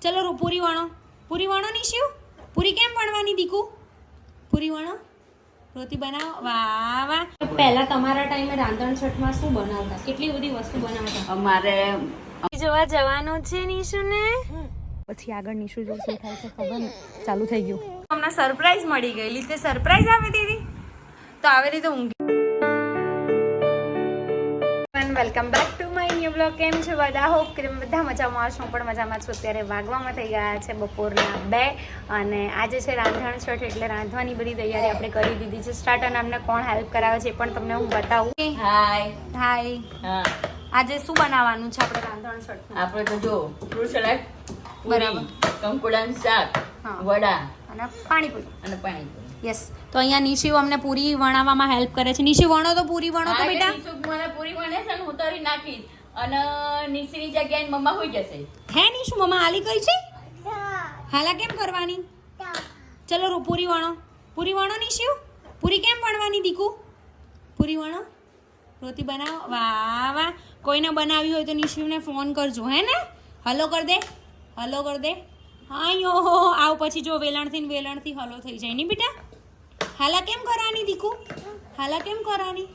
ચલો પૂરી વણો નિશુ. પૂરી કેમ વણવાની દીકુ? પૂરી વણો, રોટી બનાવો. વાહ વાહ. પહેલા તમારા ટાઈમે રાંધણ છઠમાં શું બનાવતા? કેટલી બધી વસ્તુ બનાવતા? અમારે જોવા જવાનું છે નિશુને. પછી આગળ નિશુ જો શું થાય છે ખબર ને. ચાલુ થઈ ગયું. હમણાં સરપ્રાઈઝ મળી ગઈ. લીધે સરપ્રાઈઝ આપી દીધી તો આવી રીતે ઊંઘી. Welcome back to my new blog. કેમ છે બધા? હોપ કે બધા મજામાં હશો. હું પણ મજામાં છું. અત્યારે વાગવામાં થઈ ગયા છે બપોરના 2 અને આજે છે રાંધણ છઠ એટલે રાંધવાની બધી તૈયારી આપણે કરી દીધી છે સ્ટાર્ટ. અને અમને કોણ હેલ્પ કરાવે છે એ પણ તમને હું બતાવું. હાય. હા આજે શું બનાવવાનું છે આપણે રાંધણ છઠ? આપણે તો જો ફ્રૂટ સલાડ, બરાબર, કંકોડાનું શાક, હા, વડા અને પાણીપુરી. અને પાણીપુરી. યસ. તો અહીંયા નિશિવ અમને પૂરી વણાવવામાં હેલ્પ કરે છે. નિશિવ વણો તો પૂરી વણો તો બેટા. મને પૂરી વણે છે ને હું તરી નાખીશ અને નીચેની જગ્યાએ મમ્મા હોઈ જશે. હે નિશુ મમ્મા આલી કઈ છે? હાલા કેમ કરવાની? ચલો પૂરી વણો નિશિવ. પૂરી કેમ વણવાની દીકુ? પૂરી વણો, રોટી બનાવો. વાહ વાહ. કોઈને બનાવી હોય તો નિશિવને ફોન કરજો હે ને. હલો કર દે. હા યો આવ. પછી જો વેલણથી હલો થઈ જાય નહીં બેટા. હાલા કેમ કરવાની દીકુ? હાલા કેમ કરવાની?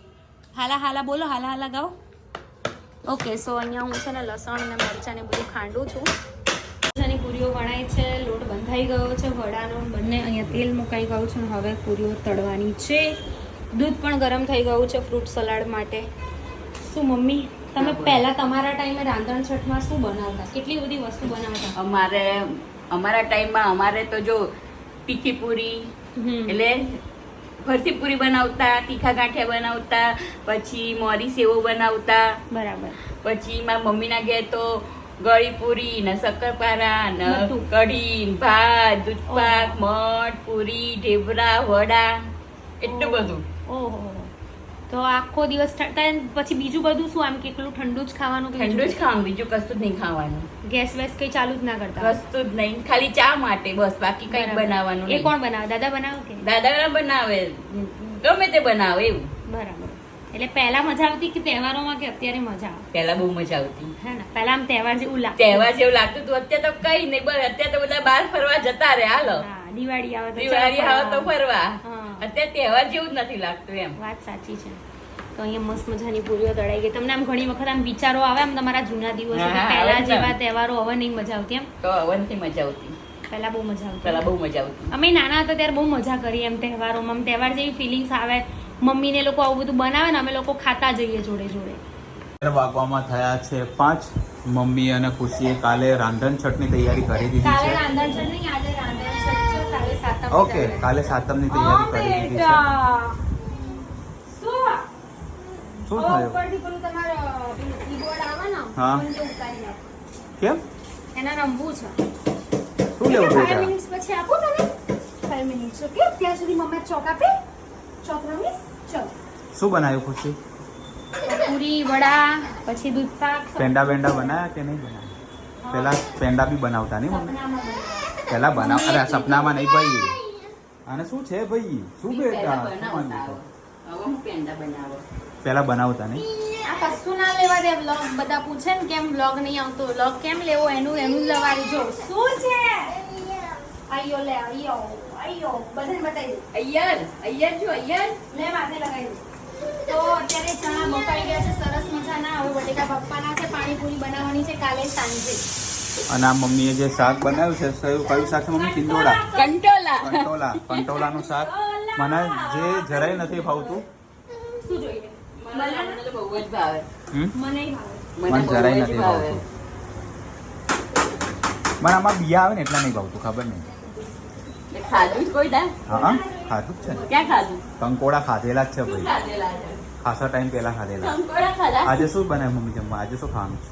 હાલા બોલો. હાલા ગાઓ. ઓકે. સો અહીંયા હું છે ને લસણ અને મરચાં ને બધું ખાંડું છું. મરચાંની પૂરીઓ વણાય છે. લોટ બંધાઈ ગયો છે વડાનો. બંને અહીંયા તેલ મુકાઈ ગયું છે. હવે પૂરીઓ તળવાની છે. દૂધ પણ ગરમ થઈ ગયું છે ફ્રૂટ સલાડ માટે. શું મમ્મી તમે પહેલા તમારા ટાઈમે રાંધણ છઠમાં શું બનાવતા? કેટલી બધી વસ્તુ બનાવતા? અમારા ટાઈમમાં અમારે તો જો તીખી પૂરી એટલે ફરસી પૂરી બનાવતા, તીખા ગાંઠિયા બનાવતા, પછી મોરી સેવો બનાવતા. બરાબર. પછી મારા મમ્મીના ઘેર તો ગળી પૂરી ને શક્કરપારા ને કઢી, ભાત, દૂધપાક, મઠ, પૂરી, ઢેબરા, વડા, એટલું બધું. ઓહો. તો આખો દિવસ પછી બીજું બધું શું? આમ કેટલું ઠંડુ જ ખાવાનું? ઠંડુ જ ખાવાનું, બીજું કશું જ નહીં ખાવાનું. ગેસ વેસ કઈ ચાલુ જ ના કરતા? કશું જ નહીં, ખાલી ચા માટે બસ, બાકી કઈ બનાવવાનું એ નહીં. કોણ બનાવે? દાદા બનાવે કે દાદા બનાવે, ગમે તે બનાવે એવું. બરાબર. એટલે પહેલા મજા આવતી કે તહેવારોમાં કે અત્યારે મજા આવે? પહેલા બહુ મજા આવતી. હે ને, પહેલા આમ તહેવાર જેવું લાગતું. તહેવાર જેવું લાગતું હતું. અત્યારે તો કઈ નહીં, બસ અત્યારે તો બધા બહાર ફરવા જતા રહે. હાલો હા, દિવાળી આવે તો ફરવા. હા. અત્યારે તહેવાર જેવું જ નથી લાગતું એમ. વાત સાચી છે. તો અહીંયા મસ્ત મજાની પૂરીઓ તળાઈ ગઈ. તમને આમ ઘણી વખત આમ વિચારો આવે આમ તમારા જૂના દિવસો કે પહેલા જેવા તહેવારો હવે નહીં મજા આવતી એમ? તો હવે નથી મજા આવતી. પહેલા બહુ મજા આવતી. પહેલા બહુ મજા આવતી. અમે નાના હતા ત્યારે બહુ મજા કરી એમ તહેવારોમાં. આમ તહેવાર જેવી ફિલિંગ્સ આવે. મમ્મીને લોકો આવું બધું બનાવે ને અમે લોકો ખાતા જઈએ જોડે જોડે. વાગવામાં થયા છે 5. મમ્મી અને ખુશીએ કાલે રાંધણ છઠની તૈયારી કરી દીધી કાલે છે. રાંધણ છઠ નહીં, આજે રાંધણ છઠ છે. કાલે સાતમ. ઓકે, કાલે સાતમની તૈયારી કરી દીધી છે. શું થયું? ઉપરથી પેલું તમારો કીબોર્ડ આવે ને, હા. પણ તે ઉતારી નાખો. કેમ? એને રમવું છે. શું લેવું 5 બેટા? મિનિટ્સ પછી આપો તમે. 5 મિનિટ્સ. ઓકે, ત્યાં સુધી મમ્મા ચોક આપે. ચોક રમીશ. ચલો. શું બનાવ્યું ખુશી? પૂરી, વડા, પછી દૂધપાક. પેંડા બનાવ્યા કે નહીં બનાવ્યા? પેલા પેંડા બી બનાવતા નહીં મમ્મી? સપનામાં બનાવ્યા. પેલા બનાવ. અરે સપનામાં નહીં ભાઈ. આને શું છે ભાઈ? શું બેટા? હવે હું પેંડા બનાવો. પેલા બનાવતા નહીં? આ કશું ના લેવા દે. વ્લોગ બધા પૂછે ને કેમ વ્લોગ નહીં આવતો, વ્લોગ કેમ લેવો, એનું જ લવારી. જો શું છે. આયો લે, આયો બધાને બતાવી દે. અય્યર જો અય્યર. લે માથે લગાવી દે. તો અત્યારે ચણા બફાઈ ગયા છે સરસ મજાના. હવે બટેકા બાફવાના છે. પાણીપુરી બનાવવાની છે કાલે સાંજે. અને આ મમ્મીએ જે શાક બનાવ્યું છે કયું શાક છે મમ્મી? ટિંડોળા. કંટોલાનું શાક. મને જે જરાય નથી ભાવતું. શું જોઈએ? મને તો બહુ જ ભાવે. મને મને જરાય નથી ભાવતું. મને આમાં બિયા આવે ને એટલા નહીં ભાવતું. ખબર નહીં. ખાધું જ કોઈ દા? હા, ખાધું જ છે ને. ક્યાં ખાધું? કંકોડા ખાધેલા જ છે ભાઈ. ખાધેલા છે. ખાસા ટાઈમ પહેલા ખાધેલા. કંકોડા ખાધા? આજે શું બનાવ્યું મમ્મી જમવા? આજે શું ખાવાનું છે?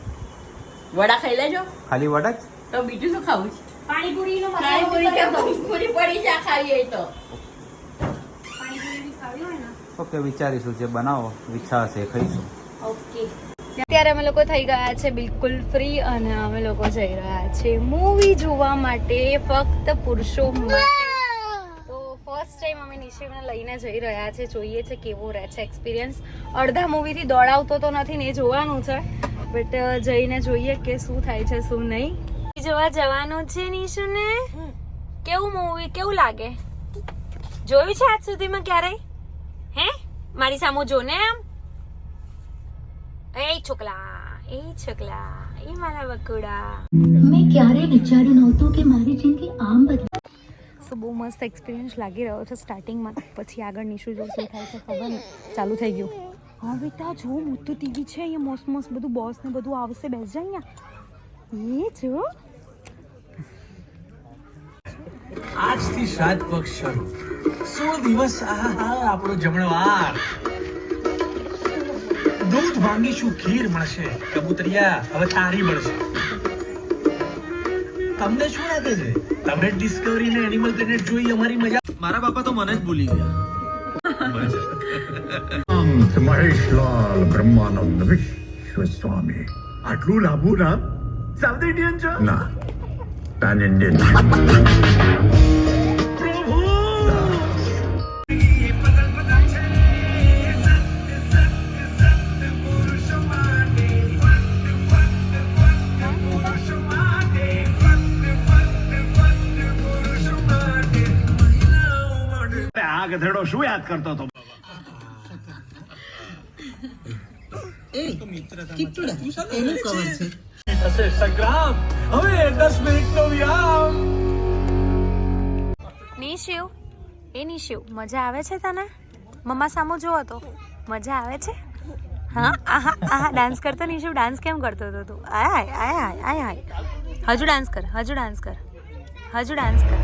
વડા ખાઈ લેજો. ખાલી વડા જ? તો બીજું શું ખાવું છે? પાણીપુરીનો મસાલો પાણીપુરી કે બનાવો. પૂરી પડી જા ખાવી તો. પાણીપુરી બી ખાવી હોય ને. ઓકે, વિચારીશું. જે બનાવો ઈચ્છા હશે એ ખાઈશું. ઓકે. અત્યારે અમે લોકો થઈ ગયા છે બિલકુલ ફ્રી અને અમે લોકો જઈ રહ્યા છે મૂવી જોવા માટે, ફક્ત પુરુષો માટે. તો ફર્સ્ટ ટાઈમ અમે નિશિવને લઈને જઈ રહ્યા છે. જોઈએ છે કેવો રહે છે એક્સપિરિયન્સ. અડધા મૂવીથી દોડાવતો તો નથી ને એ જોવાનું છે, બટ જઈને જોઈએ કે શું થાય છે શું નહીં. જોવા જવાનું છે નિશુને. કેવું મૂવી કેવું લાગે? જોયું છે આજ સુધીમાં ક્યારેય? હે મારી સામુ જો ને આમ. એ છોકલા એ મારા બકુડા. મેં ક્યારે વિચાર્યું નહોતું કે મારી જિંદગી આમ બદલાય. સો બહુ મસ્ત એક્સપિરિયન્સ લાગી રહ્યો છે સ્ટાર્ટિંગમાં. પછી આગળ નિશુ જો શું થાય છે ખબર નહીં. ચાલુ થઈ ગયું. હા બેટા જો મોટું ટીવી છે અહીંયા, મસ્ત મસ્ત બધું બોસ ને બધું આવશે. બેસ જા અહીંયા. એ જો આજથી શ્રાદ્ધ પક્ષ શરૂ. 16 દિવસ આપણો જમણવાર. દૂધ માંગીશું ખીર મળશે. કબૂતરિયા હવે તારી મળશે. તમને શું લાગે છે? તમે ડિસ્કવરી ને એનિમલ પ્લેનેટ જોઈ અમારી મજા. મારા બાપા તો મને જ ભૂલી ગયા. મહેશલાલ બ્રહ્માનંદ વિશ્વ સ્વામી. આટલું લાંબુ નામ? સાઉથ ઇન્ડિયન છો? ના, પેન ઇન્ડિયન. આ ગધેડો શું યાદ કરતો હતો? સંગ્રામ. હવે 10 મિનિટનો વિરામ. નિશુ મજા આવે છે તને? મમ્મા સામુ જોવો તો મજા આવે છે? હા આહા ડાન્સ કરતો. નિશુ ડાન્સ કેમ કરતો હતો તું? આય હજુ ડાન્સ કર.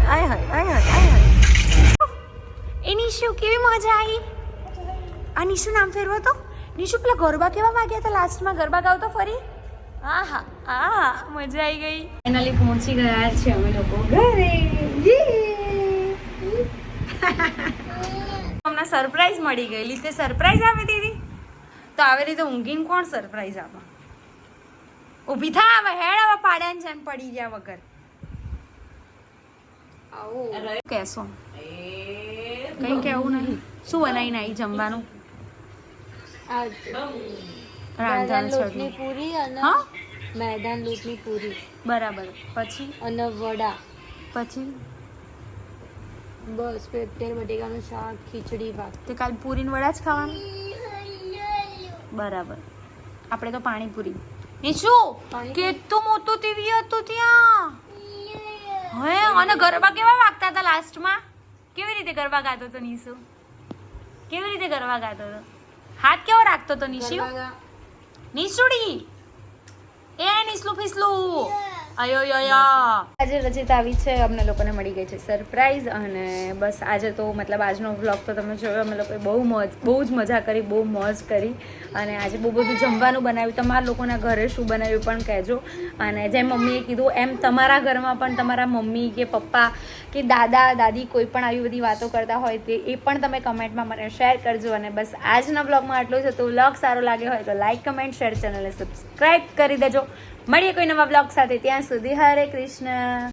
આય એ નિશુ કેવી મજા આવી. આ નિશુ નામ ફેરવો તો. નિશુ પેલા ગરબા કેવા વાગ્યા હતા લાસ્ટમાં? ગરબા ગાવતો ફરી. મજા આવી ગઈ. ફાઇનલી પહોંચી ગયા છે અમે લોકો ઘરે. અમને સરપ્રાઈઝ મળી ગઈ. લીધે સરપ્રાઈઝ આપી દીધી. તો આવી રીતે ઊંઘીને કોણ સરપ્રાઈઝ આપે? ઊભી થા હવે. હેડ હવે પાડ્યા છે એમ પડી ગયા વગર. કેસો કઈ કેવું નહીં. શું બનાવીને આવી જમવાનું? રાંધણ લોટની પૂરી અને હા મેદાન લોટની પૂરી બરાબર. પછી અને વડા. પછી બસ પેટ બટેકાનું શાક, ખીચડી, ભાત. તે કાલ પૂરી વડા જ ખાવાનું. બરાબર. આપણે તો પાણીપુરી. નિશુ કેટલું મોટું ટીવી હતું ત્યાં. હે અને ગરબા કેવા વાગતા હતા લાસ્ટમાં? કેવી રીતે ગરબા ગાતો હતો નિશુ? કેવી રીતે ગરબા ગાતો હતો? હાથ કેવો રાખતો હતો નિશુ? નિશુડી એ નિસલું ફિસલું. આજે રજત આવી છે. અમને લોકોને મળી ગઈ છે સરપ્રાઈઝ. અને બસ આજે તો મતલબ આજનો વ્લોગ તો તમે જોયો. અમે લોકોએ બહુ જ મજા કરી, બહુ મોજ કરી. અને આજે બહુ બધું જમવાનું બનાવ્યું. તમારા લોકોના ઘરે શું બનાવ્યું પણ કહેજો. અને જેમ મમ્મીએ કીધું એમ તમારા ઘરમાં પણ તમારા મમ્મી કે પપ્પા કે દાદા દાદી કોઈ પણ આવી બધી વાતો કરતા હોય તે એ પણ તમે કમેન્ટમાં મને શેર કરજો. અને બસ આજના વ્લોગમાં આટલું જ હતું. વ્લોગ સારો લાગ્યો હોય તો લાઈક, કમેન્ટ, શેર, ચેનલને સબસ્ક્રાઈબ કરી દેજો. મળીએ કોઈ નવા વ્લોગ સાથે. ત્યાં સુધી હરે કૃષ્ણ.